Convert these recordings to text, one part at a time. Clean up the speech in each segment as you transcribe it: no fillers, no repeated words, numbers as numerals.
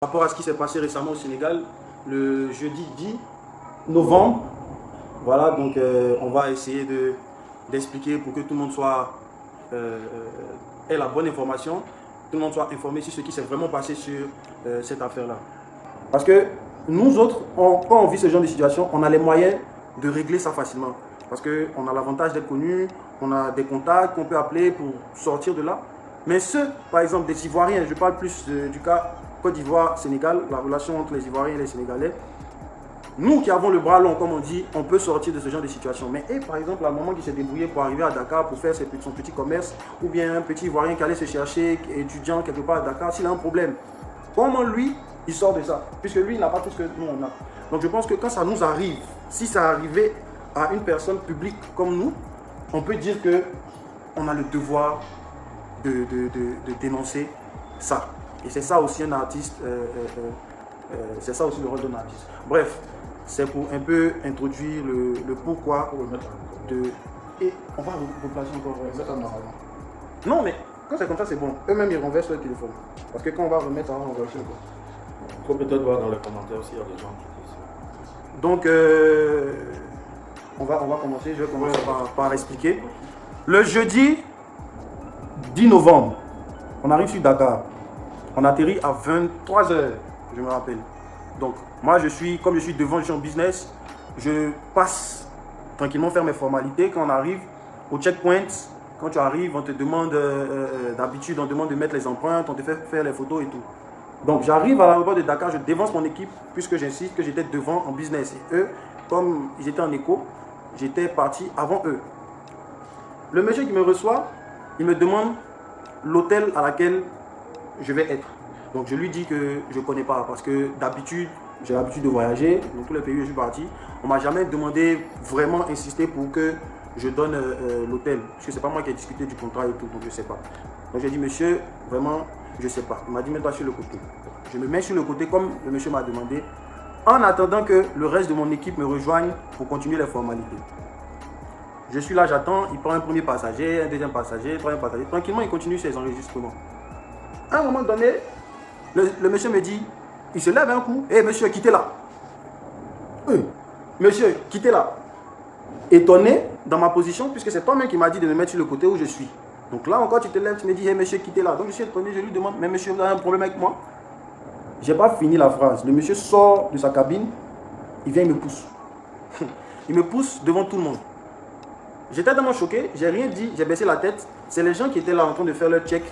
Par rapport à ce qui s'est passé récemment au Sénégal, le jeudi 10 novembre, voilà, donc on va essayer d'expliquer pour que tout le monde soit, ait la bonne information, tout le monde soit informé sur ce qui s'est vraiment passé sur cette affaire-là. Parce que nous autres, quand on vit ce genre de situation, on a les moyens de régler ça facilement. Parce qu'on a l'avantage d'être connus, on a des contacts qu'on peut appeler pour sortir de là. Mais ceux, par exemple, des Ivoiriens, je parle plus du cas Côte d'Ivoire, Sénégal, la relation entre les Ivoiriens et les Sénégalais. Nous qui avons le bras long, comme on dit, on peut sortir de ce genre de situation. Mais par exemple, la maman qui s'est débrouillée pour arriver à Dakar pour faire son petit commerce, ou bien un petit Ivoirien qui allait se chercher, étudiant quelque part à Dakar, s'il a un problème, comment lui, il sort de ça? Puisque lui, il n'a pas tout ce que nous, on a. Donc je pense que quand ça nous arrive, si ça arrivait à une personne publique comme nous, on peut dire qu'on a le devoir de dénoncer ça. Et c'est ça aussi un artiste, c'est ça aussi le rôle d'un artiste. Bref, c'est pour un peu introduire le pourquoi de... Et on va replacer encore. Non, mais quand c'est comme ça, c'est bon. Eux-mêmes, ils renversent leur téléphone. Parce que quand on va remettre, ça va renverser. Il faut peut-être voir dans les commentaires aussi, il y a des gens qui disent. Donc, on va commencer. Je vais commencer par expliquer. Le jeudi 10 novembre, on arrive sur Dakar. On atterrit à 23 h, je me rappelle. Donc, moi, comme je suis devant, je suis en business, je passe tranquillement faire mes formalités. Quand on arrive au checkpoint, quand tu arrives, on te demande, d'habitude, on demande de mettre les empreintes, on te fait faire les photos et tout. Donc, j'arrive à l'aéroport de Dakar, je dévance mon équipe, puisque j'insiste que j'étais devant en business. Et eux, comme ils étaient en écho, j'étais parti avant eux. Le monsieur qui me reçoit, il me demande l'hôtel à laquelle je vais être. Donc je lui dis que je ne connais pas parce que d'habitude, j'ai l'habitude de voyager dans tous les pays où je suis parti. On ne m'a jamais demandé, vraiment insisté pour que je donne l'hôtel. Parce que ce n'est pas moi qui ai discuté du contrat et tout, donc je ne sais pas. Donc j'ai dit, monsieur, vraiment, je ne sais pas. Il m'a dit, mets-toi sur le côté. Je me mets sur le côté comme le monsieur m'a demandé, en attendant que le reste de mon équipe me rejoigne pour continuer les formalités. Je suis là, j'attends, il prend un premier passager, un deuxième passager, troisième passager. Tranquillement, il continue ses enregistrements. À un moment donné, le monsieur me dit, il se lève un coup, hé monsieur, quittez là. Monsieur, quittez là. Étonné dans ma position, puisque c'est toi-même qui m'a dit de me mettre sur le côté où je suis. Donc là encore, tu te lèves, tu me dis, hé monsieur, quittez là. Donc je suis étonné, je lui demande, mais monsieur, vous avez un problème avec moi? Je n'ai pas fini la phrase. Le monsieur sort de sa cabine, il vient, il me pousse. Il me pousse devant tout le monde. J'étais tellement choqué, j'ai rien dit, j'ai baissé la tête. C'est les gens qui étaient là en train de faire leur check.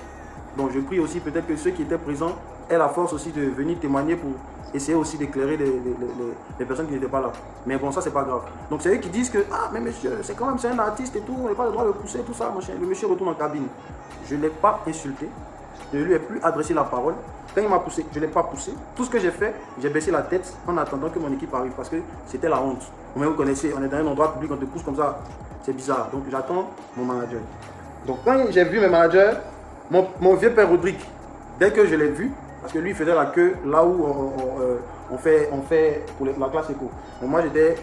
Donc je prie aussi peut-être que ceux qui étaient présents aient la force aussi de venir témoigner pour essayer aussi d'éclairer les personnes qui n'étaient pas là. Mais bon, ça c'est pas grave. Donc c'est eux qui disent que, ah mais monsieur, c'est quand même, c'est un artiste et tout, on n'a pas le droit de le pousser, tout ça, machin. Le monsieur retourne en cabine. Je ne l'ai pas insulté, je ne lui ai plus adressé la parole. Quand il m'a poussé, je ne l'ai pas poussé. Tout ce que j'ai fait, j'ai baissé la tête en attendant que mon équipe arrive parce que c'était la honte. Vous connaissez, on est dans un endroit public, on te pousse comme ça, c'est bizarre. Donc j'attends mon manager. Donc quand j'ai vu mes managers, mon vieux père Rodrigue, dès que je l'ai vu, parce que lui il faisait la queue là où on fait pour la classe éco. Donc moi j'étais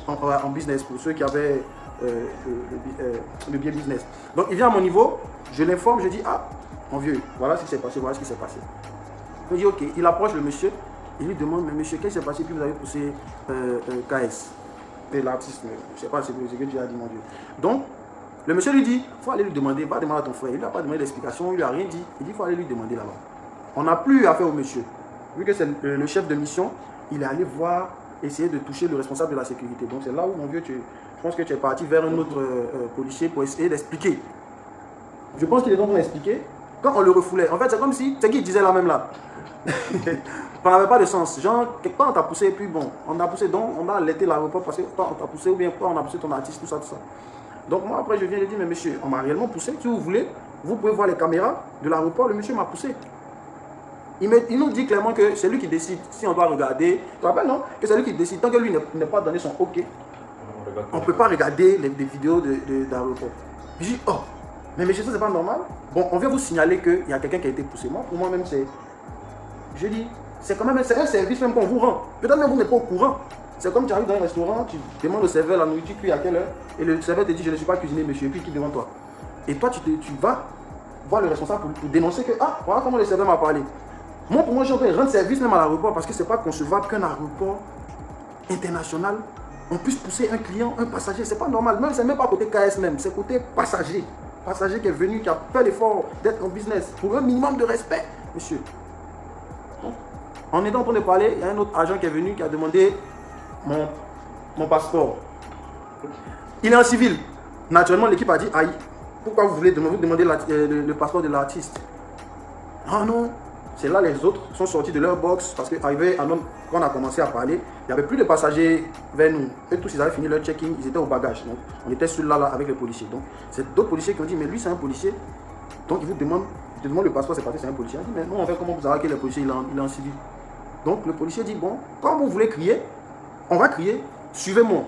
en business pour ceux qui avaient le biais business. Donc il vient à mon niveau, je l'informe, je dis ah mon vieux, voilà ce qui s'est passé, voilà ce qui s'est passé. Il dit ok, il approche le monsieur, il lui demande mais monsieur qu'est-ce qui s'est passé puis vous avez poussé KS, et l'artiste, je ne sais pas ce que tu as dit mon Dieu. Donc le monsieur lui dit, il faut aller lui demander, va demander à ton frère. Il ne lui a pas demandé d'explication, il ne lui a rien dit. Il dit, il faut aller lui demander là-bas. On n'a plus affaire au monsieur. Vu que c'est le chef de mission, il est allé voir, essayer de toucher le responsable de la sécurité. Donc c'est là où, mon vieux, je pense que tu es parti vers un autre policier pour essayer d'expliquer. Je pense qu'il est donc expliqué. Quand on le refoulait, en fait, c'est comme si, c'est qui disait là même là. Ça n'avait pas de sens. Genre, quelque part on t'a poussé, et puis bon, on a poussé, donc on a alerté l'aéroport parce que toi on t'a poussé, ou bien toi on a poussé ton artiste, tout ça, tout ça. Donc moi après je viens et je dis mais monsieur, on m'a réellement poussé, si vous voulez, vous pouvez voir les caméras de l'aéroport, le monsieur m'a poussé. Il nous dit clairement que c'est lui qui décide si on doit regarder, tu te rappelles non? Que c'est lui qui décide, tant que lui n'est pas donné son ok, on ne peut pas regarder les vidéos d'aéroport. Je dis oh, mais monsieur ça c'est pas normal. Bon on vient vous signaler qu'il y a quelqu'un qui a été poussé. Moi pour moi même c'est, je dis, c'est quand même un service même qu'on vous rend. Peut-être même vous n'êtes pas au courant. C'est comme tu arrives dans un restaurant, tu demandes au serveur la nourriture cuite à quelle heure, et le serveur te dit je ne suis pas cuisiné monsieur, et puis qui devant toi. Et toi tu vas voir le responsable pour dénoncer que ah voilà comment le serveur m'a parlé. Moi, pour moi, j'ai envie de rendre service même à l'aéroport parce que c'est pas concevable qu'un aéroport international, on puisse pousser un client, un passager. C'est pas normal. Même, c'est même pas côté KS même, c'est côté passager. Passager qui est venu, qui a fait l'effort d'être en business pour un minimum de respect, monsieur. Donc, en étant en train de parler, il y a un autre agent qui est venu qui a demandé mon passeport. Il est en civil. Naturellement, l'équipe a dit aïe. Pourquoi vous voulez demander le passeport de l'artiste? Ah non. C'est là les autres sont sortis de leur box parce qu'arrivé quand on a commencé à parler, il n'y avait plus de passagers vers nous. Eux tous, ils avaient fini leur check-in, ils étaient au bagage. Donc, on était seuls là avec les policiers. Donc, c'est d'autres policiers qui ont dit, mais lui, c'est un policier. Donc, il vous demande le passeport, c'est parce que c'est un policier. Il dit, mais non, en fait, comment vous savez que le policier, il est en civil? Donc, le policier dit, bon, quand vous voulez crier, on va crier, suivez-moi.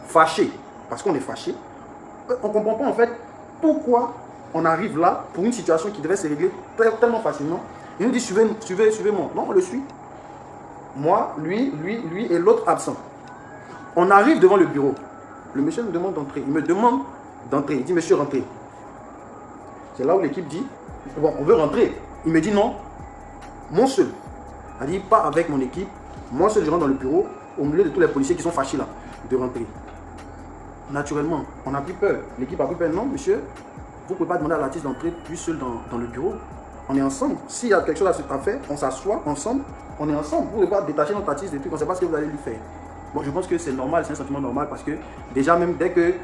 Fâché, parce qu'on est fâché. On ne comprend pas, en fait, pourquoi on arrive là pour une situation qui devait se régler tellement facilement. Il nous dit, suivez-moi. Non, on le suit. Moi, lui et l'autre absent. On arrive devant le bureau. Le monsieur nous demande d'entrer. Il me demande d'entrer. Il dit, monsieur, rentrez. C'est là où l'équipe dit, bon, on veut rentrer. Il me dit, non, mon seul. Il dit, pas avec mon équipe. Moi seul, je rentre dans le bureau, au milieu de tous les policiers qui sont fâchés là, de rentrer. Naturellement, on a pris peur. L'équipe a pris peur. Non, monsieur, vous ne pouvez pas demander à l'artiste d'entrer plus seul dans le bureau. On est ensemble. S'il y a quelque chose à faire, on s'assoit ensemble. On est ensemble. Vous ne pouvez pas détacher notre artiste des trucs. On ne sait pas ce que vous allez lui faire. Bon, je pense que c'est normal, c'est un sentiment normal parce que déjà même depuis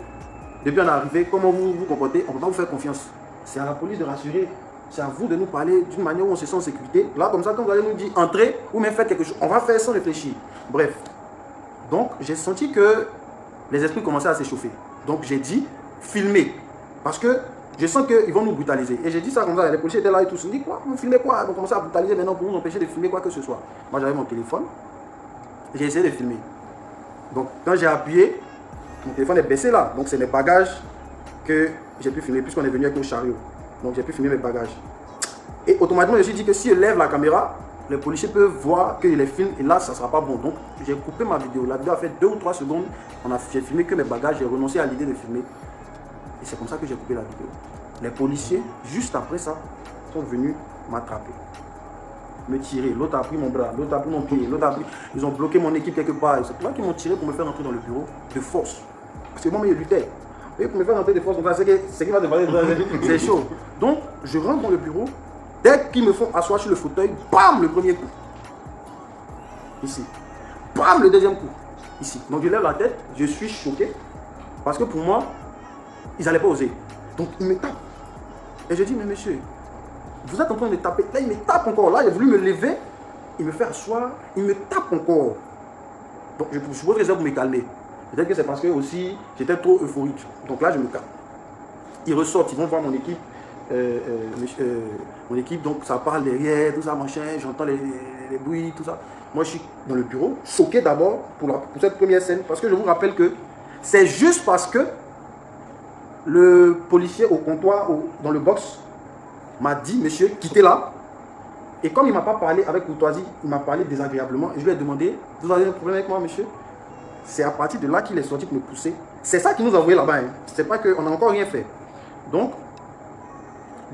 on est arrivé, comment vous vous comportez, on ne peut pas vous faire confiance. C'est à la police de rassurer. C'est à vous de nous parler d'une manière où on se sent en sécurité. Là, comme ça, quand vous allez nous dire entrez ou même faites quelque chose, on va faire sans réfléchir. Bref. Donc, j'ai senti que les esprits commençaient à s'échauffer. Donc, j'ai dit filmez. Parce que je sens qu'ils vont nous brutaliser. Et j'ai dit ça comme ça, les policiers étaient là et tous. Ils me disent quoi? Vous filmez quoi? Ils ont commencé à brutaliser maintenant pour nous empêcher de filmer quoi que ce soit. Moi, j'avais mon téléphone. J'ai essayé de filmer. Donc, quand j'ai appuyé, mon téléphone est baissé là. Donc, c'est les bagages que j'ai pu filmer puisqu'on est venu avec nos chariots. Donc, j'ai pu filmer mes bagages. Et automatiquement, je me suis dit que si je lève la caméra, les policiers peuvent voir que je les filme et là, ça ne sera pas bon. Donc, j'ai coupé ma vidéo. La vidéo a fait 2 ou 3 secondes. J'ai filmé que mes bagages. J'ai renoncé à l'idée de filmer. Et c'est comme ça que j'ai coupé la vidéo. Les policiers, juste après ça, sont venus m'attraper, me tirer. L'autre a pris mon bras, l'autre a pris mon pied, l'autre a pris... Ils ont bloqué mon équipe quelque part. C'est là qu'ils m'ont tiré pour me faire rentrer dans le bureau de force. Parce que moi, je luttais. Et pour me faire rentrer de force, c'est qui va te parler, c'est chaud. Donc, je rentre dans le bureau. Dès qu'ils me font asseoir sur le fauteuil, bam, le premier coup. Ici. Bam, le deuxième coup. Ici. Donc, je lève la tête, je suis choqué. Parce que pour moi, ils n'allaient pas oser. Donc, ils me tapent. Et je dis, mais monsieur, vous êtes en train de taper. Là, il me tape encore. Là, il a voulu me lever. Il me fait asseoir. Il me tape encore. Donc, je suppose que c'est pour me calmer. Peut-être que c'est parce que aussi, j'étais trop euphorique. Donc là, je me calme. Ils ressortent. Ils vont voir mon équipe. Mon équipe, donc ça parle derrière, tout ça, machin. J'entends les bruits, tout ça. Moi, je suis dans le bureau, choqué d'abord pour cette première scène. Parce que je vous rappelle que c'est juste parce que le policier au comptoir, dans le box, m'a dit, monsieur, quittez là. Et comme il ne m'a pas parlé avec courtoisie, il m'a parlé désagréablement. Et je lui ai demandé, vous avez un problème avec moi, monsieur? C'est à partir de là qu'il est sorti pour me pousser. C'est ça qui nous a envoyé là-bas. Hein. C'est pas qu'on n'a encore rien fait. Donc,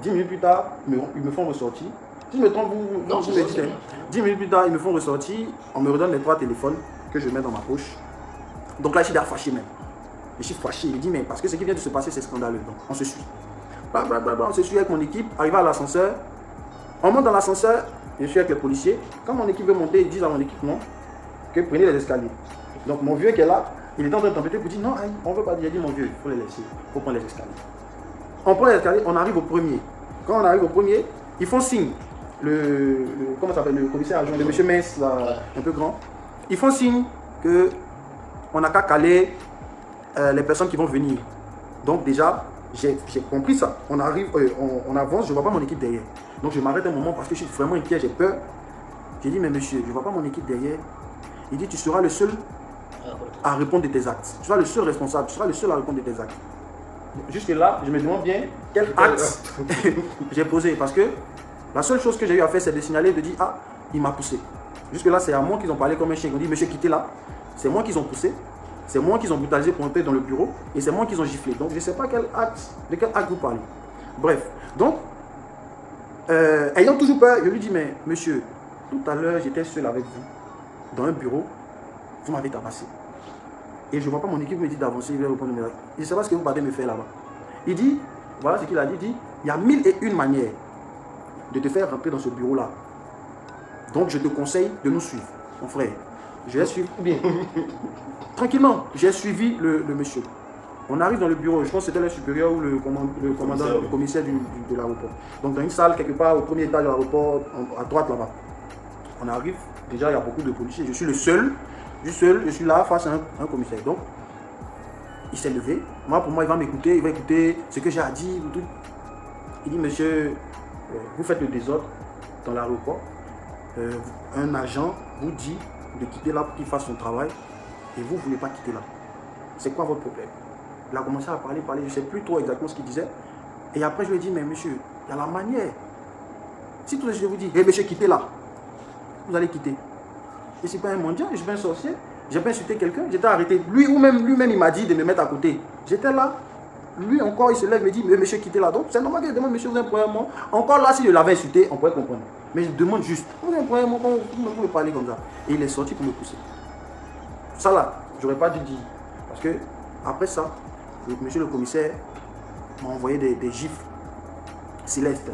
10 minutes plus tard, ils me font ressortir. Si je me trompe, vous me dites. 10 minutes plus tard, ils me font ressortir. On me redonne les 3 téléphones que je mets dans ma poche. Donc là, je suis fâché même. Je suis fâché. Il dit, mais parce que ce qui vient de se passer, c'est scandaleux. Donc, on se suit. On se suit avec mon équipe. Arrivé à l'ascenseur. On monte dans l'ascenseur. Je suis avec les policiers. Quand mon équipe veut monter, ils disent à mon équipe non, que prenez les escaliers. Donc mon vieux qui est là, il est en train de t'embêter pour dire non, on ne veut pas dire. J'ai dit mon vieux, il faut les laisser. Il faut prendre les escaliers. On prend les escaliers, on arrive au premier. Quand on arrive au premier, ils font signe. Comment ça s'appelle, le commissaire adjoint, le monsieur Metz, là, un peu grand. Ils font signe qu'on n'a qu'à caler les personnes qui vont venir. Donc déjà, j'ai compris ça. On arrive, on avance, je ne vois pas mon équipe derrière. Donc je m'arrête un moment parce que je suis vraiment inquiet, j'ai peur. J'ai dit, mais monsieur, je ne vois pas mon équipe derrière. Il dit, tu seras le seul à répondre de tes actes. Tu seras le seul responsable, tu seras le seul à répondre de tes actes. Jusque là, je me demande bien quel acte j'ai posé. Parce que la seule chose que j'ai eu à faire, c'est de signaler, de dire, ah, il m'a poussé. Jusque là, c'est à moi qu'ils ont parlé comme un chien. Ils ont dit, monsieur, quittez là. C'est moi qu'ils ont poussé. C'est moi qu'ils ont brutalisé pour entrer dans le bureau. Et c'est moi qu'ils ont giflé. Donc, je ne sais pas de quel acte vous parlez. Bref. Donc, ayant toujours peur, je lui dis, mais monsieur, tout à l'heure, j'étais seul avec vous, dans un bureau, vous m'avez tabassé. Et je ne vois pas mon équipe me dit d'avancer, il va répondre. Je ne sais pas ce que vous partez me faire là-bas. Il dit, voilà ce qu'il a dit, il y a 1001 manières de te faire rentrer dans ce bureau-là. Donc je te conseille de nous suivre, mon frère. Je vais suivre, ou bien, tranquillement, j'ai suivi le monsieur. On arrive dans le bureau, je pense que c'était le supérieur ou le commandant, le commissaire de l'aéroport. Donc dans une salle quelque part au premier étage de l'aéroport, à droite là-bas. On arrive, déjà il y a beaucoup de policiers, je suis le seul, je suis là face à un commissaire. Donc il s'est levé, moi pour moi il va m'écouter, il va écouter ce que j'ai à dire. Tout. Il dit, monsieur, vous faites le désordre dans l'aéroport, un agent vous dit de quitter là pour qu'il fasse son travail et vous ne voulez pas quitter là. C'est quoi votre problème? Il a commencé à parler, je ne sais plus trop exactement ce qu'il disait. Et après, je lui ai dit, mais monsieur, il y a la manière. Si tout de suite je vous dis, hé monsieur, quittez là, vous allez quitter. Je ne suis pas un mendiant, je ne suis pas un sorcier, je n'ai pas insulté quelqu'un, j'étais arrêté. Lui-même, il m'a dit de me mettre à côté. J'étais là, lui encore, il se lève, il me dit, mais monsieur, quittez là. Donc, c'est normal que je demande, monsieur, vous avez un problème, moi. Encore là, si je l'avais insulté, on pourrait comprendre. Mais je demande juste, vous avez un problème, moi, vous pouvez parler comme ça. Et il est sorti pour me pousser. Ça là, j'aurais pas dû dire. Parce que, après ça, monsieur le commissaire m'a envoyé des gifs célestes.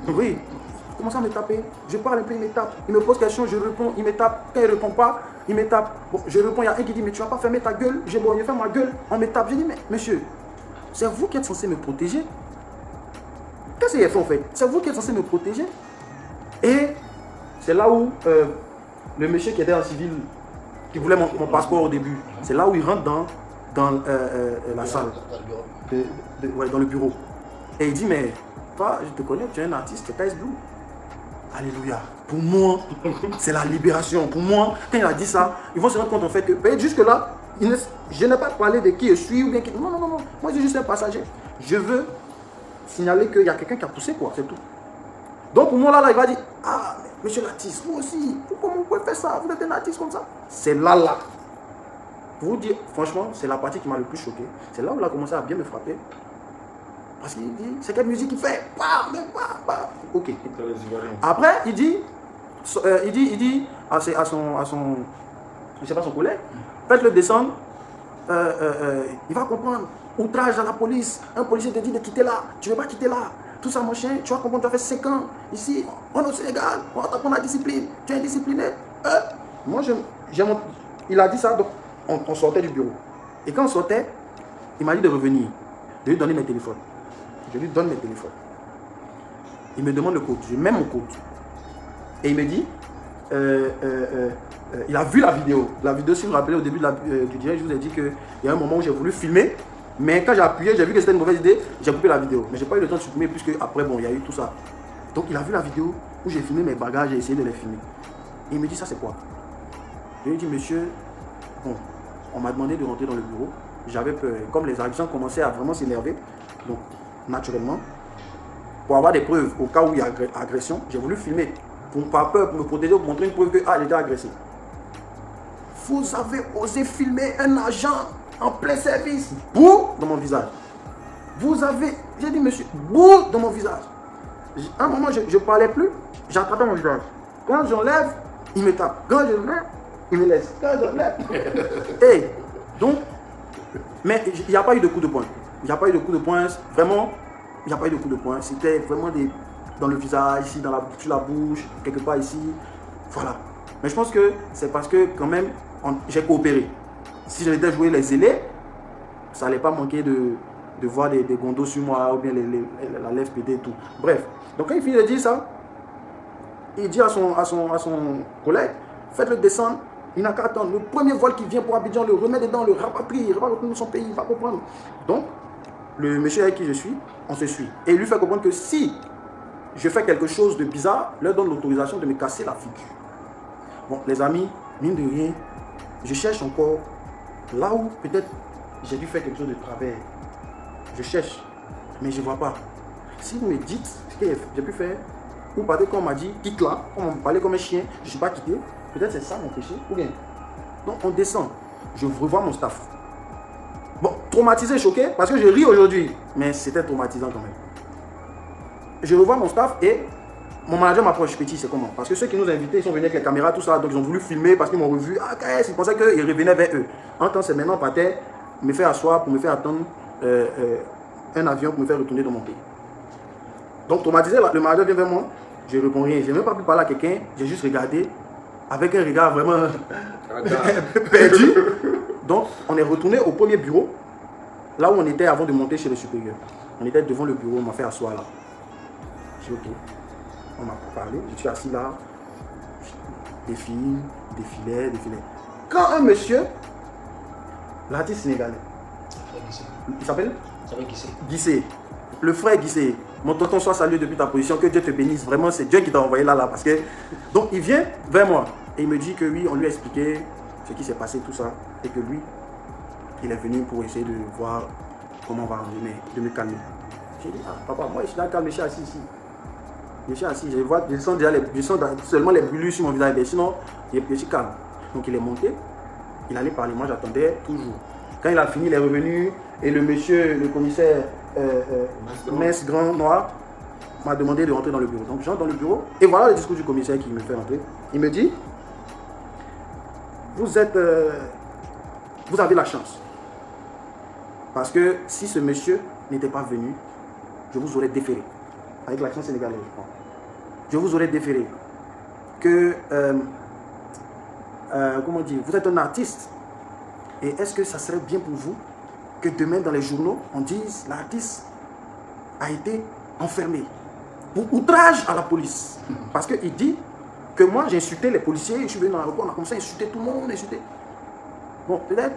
Oui, il commence à me taper. Je parle un peu, il me tape. Il me pose question, je réponds, il me tape. Quand il ne répond pas, il me tape. Bon, je réponds, il y a un qui dit, mais tu vas pas fermer ta gueule. J'ai fait ma gueule, on me tape. Je dis, mais monsieur, c'est vous qui êtes censé me protéger. Qu'est-ce qu'il a fait en fait? C'est vous qui êtes censé me protéger. Et c'est là où le monsieur qui était en civil, qui voulait mon passeport au début, c'est là où il rentre dans la salle, dans le bureau. Et il dit, mais toi, je te connais, tu es un artiste, tu es KS Blue. Alléluia. Pour moi, c'est la libération. Pour moi, quand il a dit ça, ils vont se rendre compte en fait que jusque-là, je n'ai pas parlé de qui je suis ou bien qui... Non, non, non, non. Moi, je suis juste un passager. Je veux signaler qu'il y a quelqu'un qui a poussé, quoi, c'est tout. Donc pour moi, là, il va dire, ah, mais monsieur l'artiste, vous aussi, comment vous pouvez faire ça? Vous êtes un artiste comme ça? C'est là. Pour vous dire, franchement, c'est la partie qui m'a le plus choqué. C'est là où il a commencé à bien me frapper. Parce qu'il dit, c'est quelle musique il fait? Ok. Après, il dit à son, je sais pas, son collègue, faites-le descendre, il va comprendre. Outrage à la police, un policier te dit de quitter là, tu ne veux pas quitter là. Tout ça, mon chien, tu vas comprendre, tu as fait 5 ans ici, on est au Sénégal, on t'apprend la discipline, tu es indiscipliné. Moi, il a dit ça, donc on sortait du bureau. Et quand on sortait, il m'a dit de revenir, de lui donner mes téléphones. Je lui donne mes téléphones. Il me demande le code, je mets mon code. Et il me dit, il a vu la vidéo. La vidéo, si vous vous rappelez, au début du direct, je vous ai dit qu'il y a un moment où j'ai voulu filmer. Mais quand j'ai appuyé, j'ai vu que c'était une mauvaise idée, j'ai coupé la vidéo. Mais je n'ai pas eu le temps de supprimer puisque après, bon, il y a eu tout ça. Donc il a vu la vidéo où j'ai filmé mes bagages, j'ai essayé de les filmer. Et il me dit, ça c'est quoi? Je lui ai dit, monsieur, bon, on m'a demandé de rentrer dans le bureau. J'avais peur. Comme les agents commençaient à vraiment s'énerver, donc naturellement, pour avoir des preuves au cas où il y a agression, j'ai voulu filmer. Pour pas peur, pour me protéger, pour montrer une preuve que j'étais agressé. Vous avez osé filmer un agent en plein service, boum, dans mon visage. Vous avez, j'ai dit monsieur, boum, dans mon visage. À un moment, je ne parlais plus, j'attrapais mon visage. Quand j'enlève, il me tape. Quand je lève, il me laisse. Quand j'enlève, hey, donc, mais il n'y a pas eu de coup de poing. Il n'y a pas eu de coup de poing, vraiment, il n'y a pas eu de coup de poing. C'était vraiment dans le visage, ici, sur la bouche, quelque part ici, voilà. Mais je pense que c'est parce que quand même, j'ai coopéré. Si j'étais joué les zélés, ça n'allait pas manquer de voir des gondos sur moi ou bien la lèvre pétée et tout. Bref, donc quand il finit de dire ça, il dit à son collègue, faites-le descendre, il n'a qu'à attendre. Le premier vol qui vient pour Abidjan, le remet dedans, le rapatrie, il va retourner dans son pays, il va comprendre. Donc, le monsieur avec qui je suis, on se suit. Et il lui fait comprendre que si je fais quelque chose de bizarre, leur donne l'autorisation de me casser la figure. Bon, les amis, mine de rien, je cherche encore là où peut-être j'ai dû faire quelque chose de travers. Je cherche, mais je ne vois pas. Si vous me dites ce que j'ai pu faire, ou peut-être qu'on m'a dit quitte là, on m'a parlé comme un chien, je ne suis pas quitté, peut-être c'est ça mon péché, ou bien. Donc on descend, je revois mon staff. Bon, traumatisé, choqué, parce que je ris aujourd'hui, mais c'était traumatisant quand même. je revois mon staff et mon manager m'approche. Petit, c'est comment? Parce que ceux qui nous invitaient, ils sont venus avec les caméras, tout ça, donc ils ont voulu filmer parce qu'ils m'ont revu. Ah, ils pensaient qu'ils revenaient vers eux. En temps, c'est maintenant, partait me faire asseoir pour me faire attendre un avion pour me faire retourner dans mon pays. Donc, traumatisé, le manager vient vers moi, je ne réponds rien. Je n'ai même pas pu parler à quelqu'un, j'ai juste regardé avec un regard vraiment perdu. Donc, on est retourné au premier bureau, là où on était avant de monter chez le supérieur. On était devant le bureau, on m'a fait asseoir là. J'ai dit ok. On m'a parlé, je suis assis là, défilait. Quand un monsieur, l'artiste sénégalais, il s'appelle Guissé. Le frère Guissé, mon tonton soit salué depuis ta position, que Dieu te bénisse. Vraiment, c'est Dieu qui t'a envoyé là, parce que... Donc, il vient vers moi et il me dit que oui, on lui a expliqué ce qui s'est passé, tout ça, et que lui, il est venu pour essayer de voir comment on va arranger, de me calmer. J'ai dit, ah papa, moi je suis là calme, je suis assis ici. Je suis assis, je sens déjà seulement les brûlures sur mon visage, mais sinon, je suis calme. Donc il est monté, il allait parler, moi j'attendais toujours. Quand il a fini, il est revenu et le monsieur, le commissaire mince grand noir, m'a demandé de rentrer dans le bureau. Donc j'entre dans le bureau et voilà le discours du commissaire qui me fait rentrer. Il me dit, vous avez la chance. Parce que si ce monsieur n'était pas venu, je vous aurais déféré. Avec l'action sénégalaise, je crois. Je vous aurais déféré. Que, comment dire, vous êtes un artiste. Et est-ce que ça serait bien pour vous que demain dans les journaux, on dise l'artiste a été enfermé pour outrage à la police? Parce qu'il dit que moi j'ai insulté les policiers, je suis venu dans l'aéroport, on a commencé à insulter tout le monde, insulter. Bon, peut-être.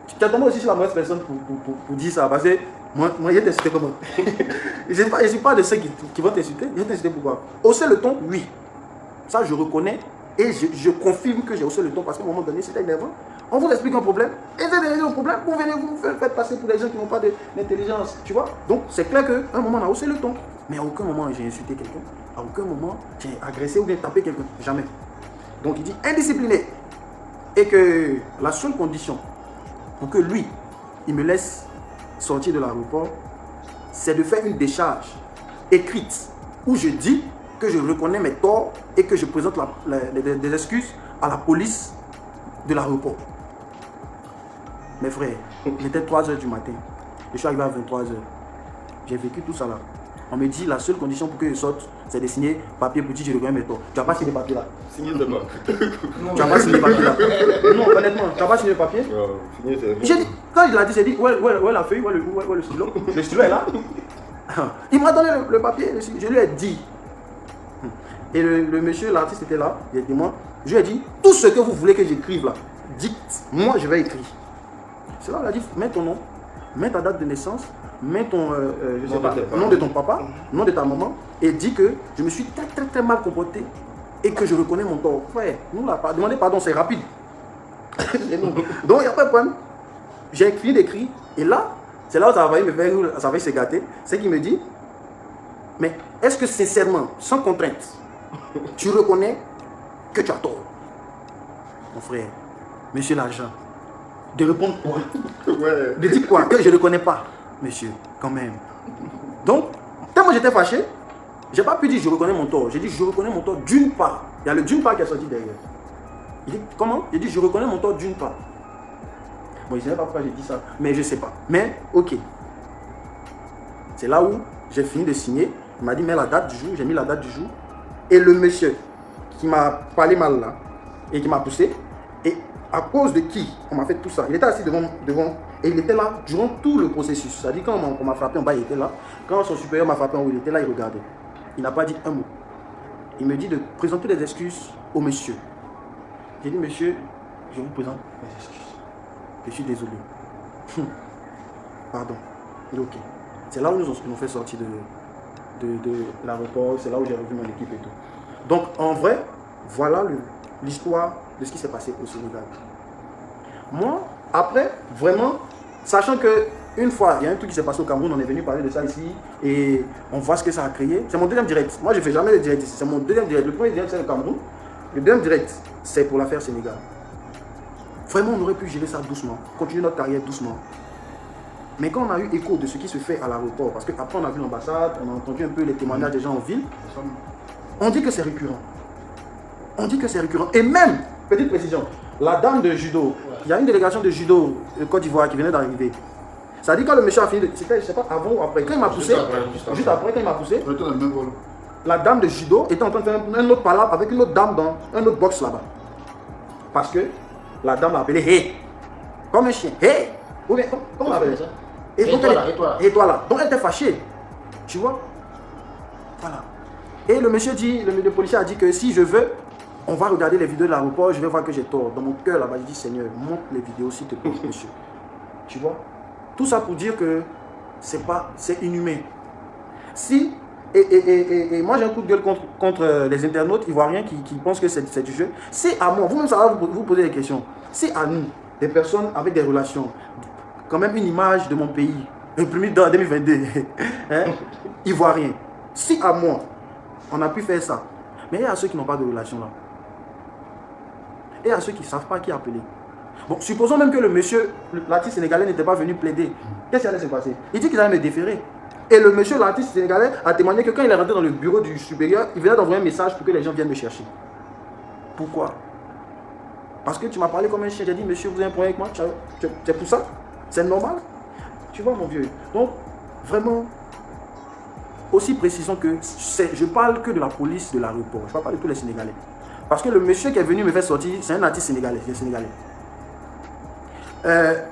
Tu attends aussi sur la mauvaise personne pour dire ça, parce que moi je vais t'insulter comment? Je ne suis pas de ceux qui vont t'insulter, je vais t'insulter pourquoi? Hausser le ton, oui. Ça je reconnais et je confirme que j'ai haussé le ton parce qu'à un moment donné c'était énervant. On vous explique un problème, et vous avez un problème, vous venez vous faire passer pour des gens qui n'ont pas d'intelligence, tu vois? Donc c'est clair qu'à un moment on a haussé le ton, mais à aucun moment j'ai insulté quelqu'un, à aucun moment j'ai agressé ou bien tapé quelqu'un, jamais. Donc il dit indiscipliné, et que la seule condition pour que lui, il me laisse sortir de l'aéroport, c'est de faire une décharge écrite où je dis que je reconnais mes torts et que je présente des excuses à la police de l'aéroport. Mes frères, il était 3 h du matin. Je suis arrivé à 23 h. J'ai vécu tout ça là. On me dit la seule condition pour que je sorte, c'est de signer papier pour dire que je reconnais mes torts. Tu n'as pas signé le papier là. Signer de quoi? Tu n'as pas signé le papier là. Non, honnêtement, tu n'as pas signé le papier. J'ai dit, quand il a dit, j'ai dit, où est la feuille, où est le stylo? Le stylo est là. Il m'a donné le papier, je lui ai dit. Et le monsieur, l'artiste était là, il a dit moi, je lui ai dit, tout ce que vous voulez que j'écrive là, dites, moi je vais écrire. C'est là, il a dit, mets ton nom, mets ta date de naissance, mets ton, je sais pas, nom de ton papa, nom de ta maman, et dis que je me suis très mal comporté et que je reconnais mon tort. Ouais, nous là, demander pardon, c'est rapide. Donc il n'y a pas de problème. J'ai fini d'écrire, et là, c'est là où ça va se gâter, c'est qu'il me dit, mais est-ce que sincèrement, sans contrainte, tu reconnais que tu as tort? Mon frère, monsieur l'agent, de répondre quoi? Ouais. De dire quoi? Que je ne reconnais pas, monsieur, quand même. Donc, tellement j'étais fâché, j'ai pas pu dire je reconnais mon tort. J'ai dit je reconnais mon tort d'une part. Il y a le d'une part qui est sorti derrière. Il dit comment? J'ai dit je reconnais mon tort d'une part. Bon, je ne sais pas pourquoi j'ai dit ça, mais je ne sais pas. Mais, ok. C'est là où j'ai fini de signer. Il m'a dit mets la date du jour, j'ai mis la date du jour. Et le monsieur qui m'a parlé mal là, et qui m'a poussé, et à cause de qui on m'a fait tout ça, il était assis devant, et il était là durant tout le processus. C'est-à-dire quand on m'a frappé en bas, il était là. Quand son supérieur m'a frappé en haut, il était là, il regardait. Il n'a pas dit un mot. Il me dit de présenter des excuses au monsieur. J'ai dit monsieur, je vous présente mes excuses. Je suis désolé. Pardon. Il dit ok. C'est là où nous ont fait sortir de l'aéroport, c'est là où j'ai revu mon équipe et tout. Donc en vrai, voilà l'histoire de ce qui s'est passé au Sénégal. Moi, après, vraiment, sachant que une fois, il y a un truc qui s'est passé au Cameroun, on est venu parler de ça ici et on voit ce que ça a créé. C'est mon deuxième direct. Moi, je ne fais jamais de direct ici. C'est mon deuxième direct. Le premier direct, c'est le Cameroun. Le deuxième direct, c'est pour l'affaire Sénégal. Vraiment, on aurait pu gérer ça doucement, continuer notre carrière doucement. Mais quand on a eu écho de ce qui se fait à l'aéroport, parce qu'après on a vu l'ambassade, on a entendu un peu les témoignages des gens en ville, on dit que c'est récurrent. On dit que c'est récurrent. Et même, petite précision, la dame de judo, il y a une délégation de judo de Côte d'Ivoire qui venait d'arriver. Ça dit quand le monsieur a fini, c'était, je sais pas, avant ou après, quand il m'a poussé, juste après, quand il m'a poussé, la dame de judo était en train de faire un autre palabre avec une autre dame dans un autre box là-bas. Parce que la dame l'a appelé Hey, comme un chien, Hey, ou bien, comment on l'appelle ça? Et toi là. Donc elle était fâchée, tu vois. Voilà. Et le monsieur dit, le policier a dit que si je veux, on va regarder les vidéos de l'aéroport, je vais voir que j'ai tort. Dans mon cœur là-bas, je dis Seigneur, montre les vidéos s'il te plaît, monsieur. Tu vois. Tout ça pour dire que c'est inhumain. Si, et moi j'ai un coup de gueule contre les internautes ivoiriens qui pensent que c'est du jeu. C'est à moi, vous-même ça va vous poser des questions. C'est à nous, des personnes avec des relations, quand même une image de mon pays, imprimée dans 2022, hein, ivoirien. Si à moi, on a pu faire ça, mais il y a ceux qui n'ont pas de relation là. Et il y a ceux qui ne savent pas qui appeler. Bon, supposons même que le monsieur, l'artiste sénégalais n'était pas venu plaider. Qu'est-ce qui allait se passer? Il dit qu'il allait me déférer. Et le monsieur, l'artiste sénégalais, a témoigné que quand il est rentré dans le bureau du supérieur, il venait d'envoyer un message pour que les gens viennent me chercher. Pourquoi? Parce que tu m'as parlé comme un chien. J'ai dit, monsieur, vous avez un problème avec moi? C'est pour ça? C'est normal? Tu vois, mon vieux. Donc, vraiment, aussi précisons que je parle que de la police de l'aéroport. Je ne parle pas de tous les Sénégalais. Parce que le monsieur qui est venu me faire sortir, c'est un artiste sénégalais.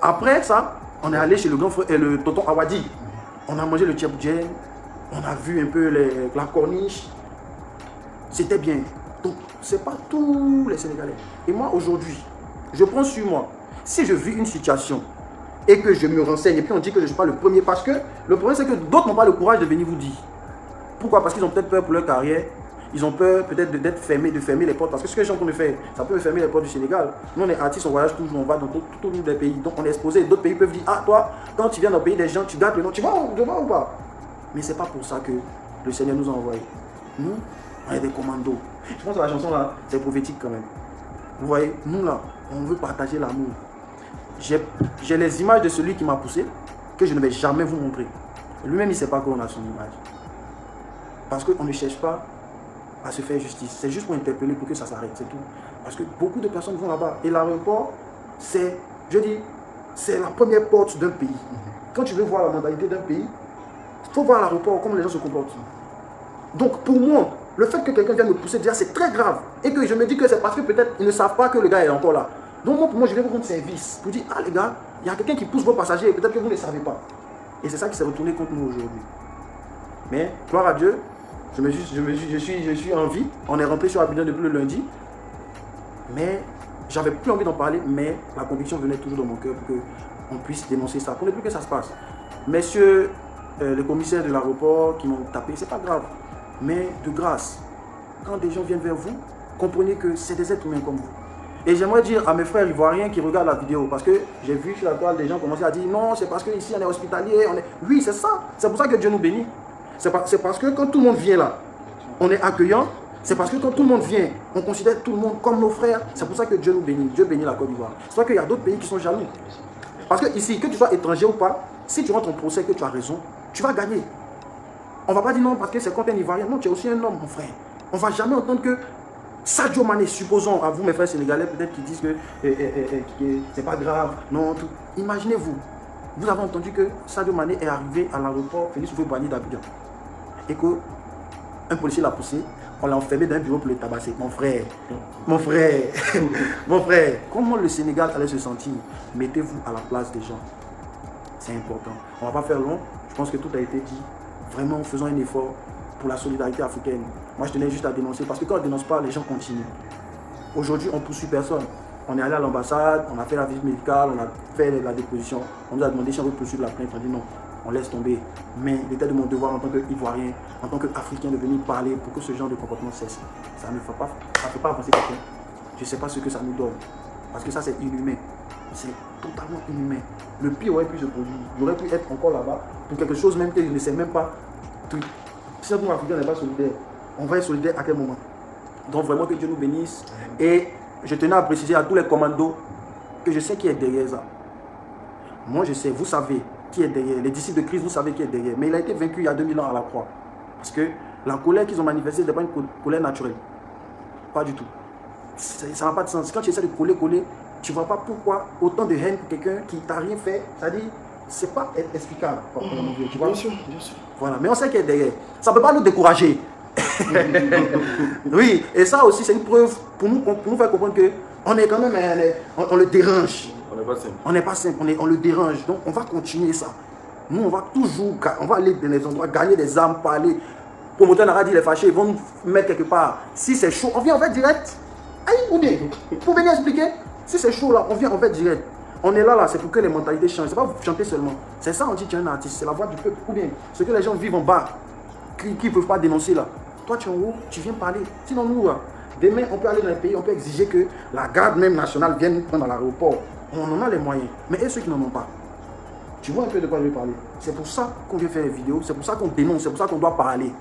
Après ça, on est allé chez le grand frère, le tonton Awadi. On a mangé le tchèboujen, on a vu un peu la corniche. C'était bien. Donc, ce n'est pas tous les Sénégalais. Et moi, aujourd'hui, je prends sur moi. Si je vis une situation et que je me renseigne, et puis on dit que je ne suis pas le premier, parce que le problème, c'est que d'autres n'ont pas le courage de venir vous dire. Pourquoi? Parce qu'ils ont peut-être peur pour leur carrière. Ils ont peur peut-être d'être fermés, de fermer les portes. Parce que ce que les gens peuvent faire, ça peut fermer les portes du Sénégal. Nous, on est artistes, on voyage toujours, on va dans tous les pays. Donc, on est exposé. D'autres pays peuvent dire, ah, toi, quand tu viens dans le pays des gens, tu gardes le nom. Tu vas ou pas? Mais ce n'est pas pour ça que le Seigneur nous a envoyés. Nous, on est des commandos. Je pense que la chanson, là, c'est prophétique quand même. Vous voyez, nous, là, on veut partager l'amour. J'ai les images de celui qui m'a poussé, que je ne vais jamais vous montrer. Lui-même, il ne sait pas qu'on a son image. Parce qu'on ne cherche pas à se faire justice. C'est juste pour interpeller, pour que ça s'arrête, c'est tout. Parce que beaucoup de personnes vont là-bas. Et l'aéroport, c'est la première porte d'un pays. Quand tu veux voir la mentalité d'un pays, il faut voir l'aéroport, comment les gens se comportent. Donc pour moi, le fait que quelqu'un vienne me pousser, déjà c'est très grave. Et que je me dis que c'est parce que peut-être ils ne savent pas que le gars est encore là. Donc moi, pour moi, je vais vous rendre service. Pour dire, ah les gars, il y a quelqu'un qui pousse vos passagers et peut-être que vous ne savez pas. Et c'est ça qui s'est retourné contre nous aujourd'hui. Mais, gloire à Dieu, je suis en vie. On est rentré sur Abidjan depuis le lundi. Mais j'avais plus envie d'en parler, mais la conviction venait toujours dans mon cœur pour qu'on puisse dénoncer ça. Pour ne plus que ça se passe. Messieurs, les commissaires de l'aéroport qui m'ont tapé, c'est pas grave. Mais de grâce, quand des gens viennent vers vous, comprenez que c'est des êtres humains comme vous. Et j'aimerais dire à mes frères ivoiriens qui regardent la vidéo, parce que j'ai vu sur la toile des gens commencer à dire non, c'est parce qu'ici on est hospitalier. Oui, c'est ça. C'est pour ça que Dieu nous bénit. C'est parce que quand tout le monde vient là, on est accueillant. C'est parce que quand tout le monde vient, on considère tout le monde comme nos frères. C'est pour ça que Dieu nous bénit. Dieu bénit la Côte d'Ivoire. C'est pour ça qu'il y a d'autres pays qui sont jaloux. Parce que ici, que tu sois étranger ou pas, si tu rentres en procès que tu as raison, tu vas gagner. On ne va pas dire non parce que c'est contre un Ivoirien. Non, tu es aussi un homme, mon frère. On ne va jamais entendre que Sadio Mané, supposons à vous, mes frères sénégalais, peut-être qui disent que c'est pas grave. Non, tout. Imaginez-vous, vous avez entendu que Sadio Mané est arrivé à l'aéroport Félix Houphouët-Boigny d'Abidjan. Et qu'un policier l'a poussé, on l'a enfermé dans un bureau pour le tabasser. Mon frère, mon frère, comment le Sénégal allait se sentir? Mettez-vous à la place des gens. C'est important. On ne va pas faire long. Je pense que tout a été dit. Vraiment, faisons un effort pour la solidarité africaine. Moi, je tenais juste à dénoncer parce que quand on ne dénonce pas, les gens continuent. Aujourd'hui, on ne poursuit personne. On est allé à l'ambassade, on a fait la visite médicale, on a fait la déposition. On nous a demandé si on veut poursuivre la plainte. On dit non, on laisse tomber. Mais il était de mon devoir en tant qu'Ivoirien, en tant qu'Africain, de venir parler pour que ce genre de comportement cesse. Ça ne fait pas avancer quelqu'un. Je ne sais pas ce que ça nous donne. Parce que ça, c'est inhumain. C'est totalement inhumain. Le pire aurait pu se produire. J'aurais pu être encore là-bas pour quelque chose même que je ne sais même pas. Si notre Africain n'est pas solidaire, on va être solidaire à quel moment? Donc vraiment que Dieu nous bénisse. Et je tenais à préciser à tous les commandos que je sais qui est derrière ça. Moi je sais, vous savez, qui est derrière. Les disciples de Christ, vous savez qui est derrière. Mais il a été vaincu il y a 2000 ans à la croix. Parce que la colère qu'ils ont manifestée, ce n'est pas une colère naturelle. Pas du tout. Ça n'a pas de sens. Quand tu essaies de coller, tu ne vois pas pourquoi autant de haine pour quelqu'un qui t'a rien fait. C'est-à-dire, c'est pas explicable. Tu vois? Bien sûr, bien sûr. Voilà, mais on sait qu'il est derrière. Ça ne peut pas nous décourager. Oui, et ça aussi, c'est une preuve pour nous faire comprendre qu'on est quand même, on le dérange. On n'est pas simple. On n'est pas simple, on le dérange. Donc, on va continuer ça. Nous, on va toujours, on va aller dans les endroits, gagner des armes, parler. Promoteur n'a pas dit les fâchés, ils vont nous mettre quelque part. Si c'est chaud, on vient en fait direct. Aïe, ou bien, pour venir expliquer. Si c'est chaud là, on vient en fait direct. On est là, c'est pour que les mentalités changent. C'est pas vous chanter seulement. C'est ça, on dit tu es un artiste, c'est la voix du peuple. Ou bien, ce que les gens vivent en bas, qui ne peuvent pas dénoncer là. Toi, tu es en haut, tu viens parler. Sinon, nous, là, demain, on peut aller dans les pays, on peut exiger que la garde même nationale vienne nous prendre à l'aéroport. On en a les moyens. Mais et ceux qui n'en ont pas, tu vois un peu de quoi je vais parler. C'est pour ça qu'on vient faire les vidéos, c'est pour ça qu'on dénonce, c'est pour ça qu'on doit parler.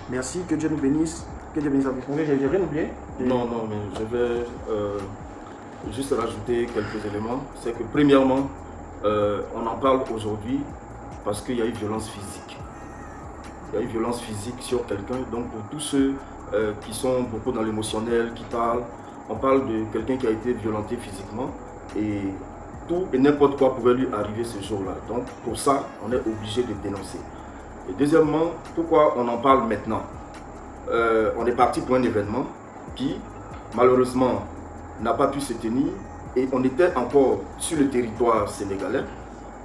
Merci, que Dieu nous bénisse. Que Dieu bénisse la vie. J'ai rien oublié? Non, mais je vais juste rajouter quelques éléments. C'est que premièrement, on en parle aujourd'hui parce qu'il y a eu violence physique. Il y a eu violence physique sur quelqu'un. Donc pour tous ceux qui sont beaucoup dans l'émotionnel, qui parlent, on parle de quelqu'un qui a été violenté physiquement et tout et n'importe quoi pouvait lui arriver ce jour-là. Donc pour ça, on est obligé de dénoncer. Et deuxièmement, pourquoi on en parle maintenant? On est parti pour un événement qui, malheureusement, n'a pas pu se tenir et on était encore sur le territoire sénégalais.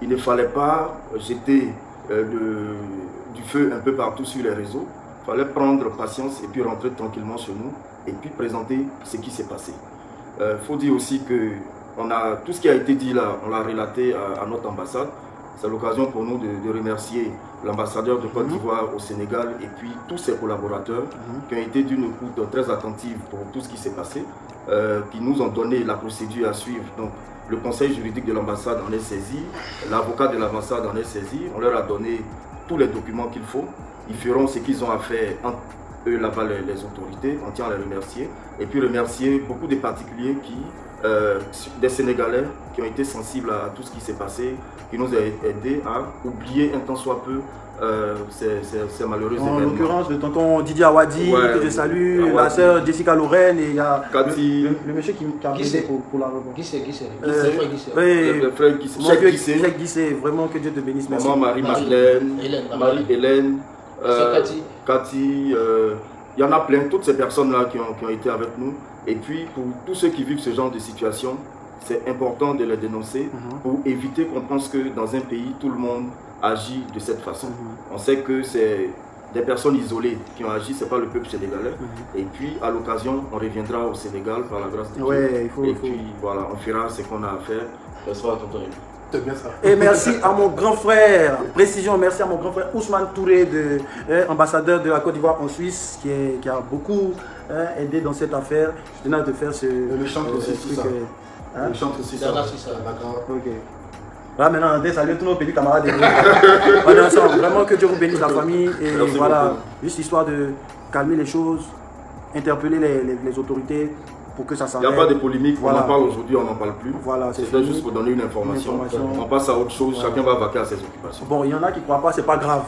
Il ne fallait pas jeter du feu un peu partout sur les réseaux. Il fallait prendre patience et puis rentrer tranquillement chez nous et puis présenter ce qui s'est passé. Faut dire aussi que tout ce qui a été dit là, on l'a relaté à notre ambassade. C'est l'occasion pour nous de remercier l'ambassadeur de Côte d'Ivoire au Sénégal et puis tous ses collaborateurs qui ont été d'une écoute très attentive pour tout ce qui s'est passé, qui nous ont donné la procédure à suivre. Donc, le conseil juridique de l'ambassade en est saisi, l'avocat de l'ambassade en est saisi, on leur a donné tous les documents qu'il faut. Ils feront ce qu'ils ont à faire entre eux là-bas, les autorités, on tient à les remercier. Et puis remercier beaucoup de particuliers des Sénégalais qui ont été sensibles à tout ce qui s'est passé, qui nous ont aidés à oublier un tant soit peu ces malheureux événements. En l'occurrence, le tonton Didier Awadi, que je salue, la sœur Jessica Lorraine, et il y a le monsieur qui a aidé pour la revoir. Le frère Guissé. Cheikh Guissé, vraiment que Dieu te bénisse. Merci. Maman Marie-Madeleine, Marie-Hélène, Cathy, il y en a plein, toutes ces personnes-là qui ont été avec nous. Et puis, pour tous ceux qui vivent ce genre de situation, c'est important de les dénoncer pour éviter qu'on pense que dans un pays, tout le monde agit de cette façon. On sait que c'est des personnes isolées qui ont agi, ce n'est pas le peuple sénégalais. Et puis, à l'occasion, on reviendra au Sénégal par la grâce de Dieu. Puis, voilà, on fera ce qu'on a à faire. Bonsoir, tonton. C'est bien ça. Et merci à mon grand frère, précision, merci à mon grand frère Ousmane Touré, ambassadeur de la Côte d'Ivoire en Suisse, qui a beaucoup aidé dans cette affaire. Je tenais à te faire le chantre aussi, c'est ça. Le chantre aussi, ça. D'accord. Ok. Là maintenant, on salue tous nos petits camarades. Vraiment que Dieu vous bénisse la famille. Et merci voilà, beaucoup. juste histoire de calmer les choses, interpeller les autorités pour que ça s'arrête. Il n'y a pas de polémique, voilà. On en parle aujourd'hui, on n'en parle plus. Voilà, c'est juste pour donner une information. On passe à autre chose, voilà. Chacun va vaquer à ses occupations. Bon, il y en a qui ne croient pas, c'est pas grave.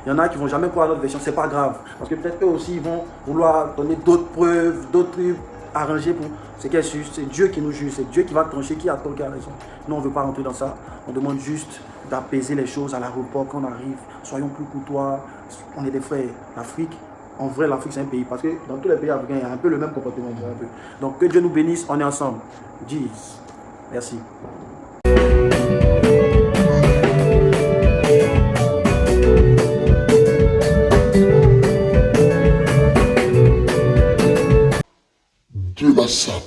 Il y en a qui ne vont jamais croire à notre version, c'est pas grave. Parce que peut-être eux aussi ils vont vouloir donner d'autres preuves, d'autres trucs arrangés pour ce qui est juste. C'est Dieu qui nous juge, c'est Dieu qui va trancher, qui a tort, qui a raison. Nous, on ne veut pas rentrer dans ça. On demande juste d'apaiser les choses à l'aéroport quand on arrive. Soyons plus courtois. On est des frères. L'Afrique, en vrai, l'Afrique, c'est un pays. Parce que dans tous les pays africains, il y a un peu le même comportement. Un peu. Donc, que Dieu nous bénisse, on est ensemble. Jesus. Merci. Dieu la sape.